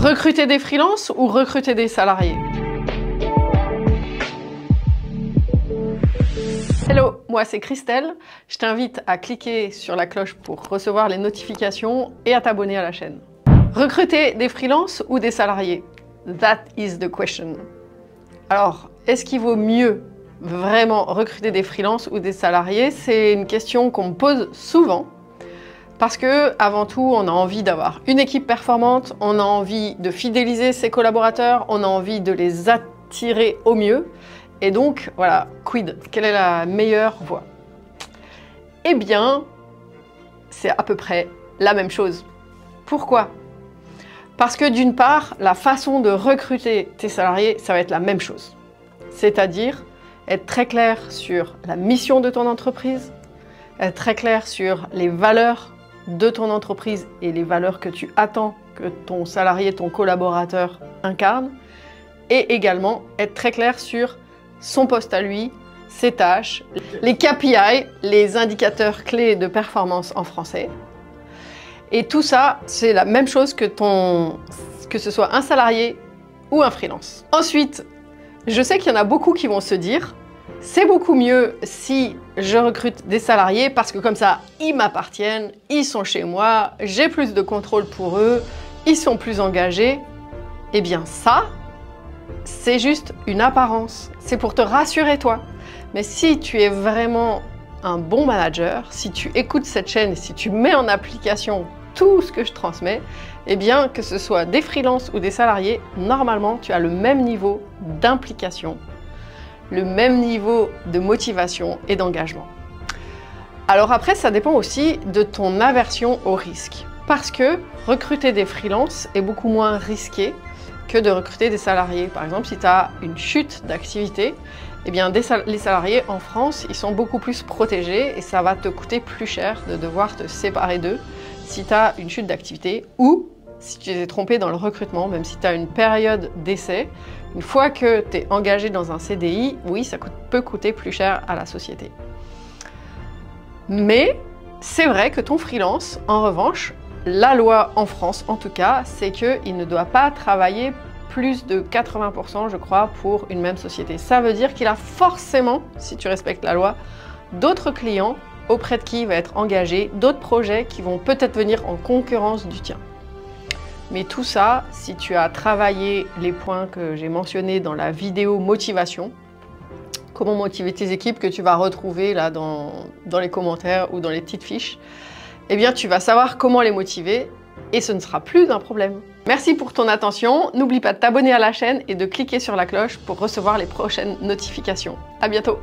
Recruter des freelances ou recruter des salariés? Hello, moi c'est Christelle. Je t'invite à cliquer sur la cloche pour recevoir les notifications et à t'abonner à la chaîne. Recruter des freelances ou des salariés? That is the question. Alors, est-ce qu'il vaut mieux vraiment recruter des freelances ou des salariés? C'est une question qu'on me pose souvent. Parce que, avant tout, on a envie d'avoir une équipe performante, on a envie de fidéliser ses collaborateurs, on a envie de les attirer au mieux. Et donc, voilà, quid? Quelle est la meilleure voie? Eh bien, c'est à peu près la même chose. Pourquoi? Parce que d'une part, la façon de recruter tes salariés, ça va être la même chose. C'est-à-dire être très clair sur la mission de ton entreprise, être très clair sur les valeurs de ton entreprise et les valeurs que tu attends que ton salarié, ton collaborateur incarne, et également être très clair sur son poste à lui, ses tâches, les KPI, les indicateurs clés de performance en français. Et tout ça, c'est la même chose que ce soit un salarié ou un freelance. Ensuite, je sais qu'il y en a beaucoup qui vont se dire c'est beaucoup mieux si je recrute des salariés parce que comme ça, ils m'appartiennent, ils sont chez moi, j'ai plus de contrôle pour eux, ils sont plus engagés. Eh bien ça, c'est juste une apparence. C'est pour te rassurer toi. Mais si tu es vraiment un bon manager, si tu écoutes cette chaîne et si tu mets en application tout ce que je transmets, eh bien que ce soit des freelances ou des salariés, normalement tu as le même niveau d'implication, le même niveau de motivation et d'engagement. Alors après, ça dépend aussi de ton aversion au risque. Parce que recruter des freelances est beaucoup moins risqué que de recruter des salariés. Par exemple, si tu as une chute d'activité, eh bien les salariés en France, ils sont beaucoup plus protégés et ça va te coûter plus cher de devoir te séparer d'eux si tu as une chute d'activité ou si tu t'es trompé dans le recrutement, même si tu as une période d'essai. Une fois que tu es engagé dans un CDI, oui, ça peut coûter plus cher à la société. Mais c'est vrai que ton freelance, en revanche, la loi en France en tout cas, c'est qu'il ne doit pas travailler plus de 80%, je crois, pour une même société. Ça veut dire qu'il a forcément, si tu respectes la loi, d'autres clients auprès de qui il va être engagé, d'autres projets qui vont peut-être venir en concurrence du tien. Mais tout ça, si tu as travaillé les points que j'ai mentionnés dans la vidéo motivation, comment motiver tes équipes que tu vas retrouver là dans les commentaires ou dans les petites fiches, eh bien tu vas savoir comment les motiver et ce ne sera plus un problème. Merci pour ton attention, n'oublie pas de t'abonner à la chaîne et de cliquer sur la cloche pour recevoir les prochaines notifications. À bientôt!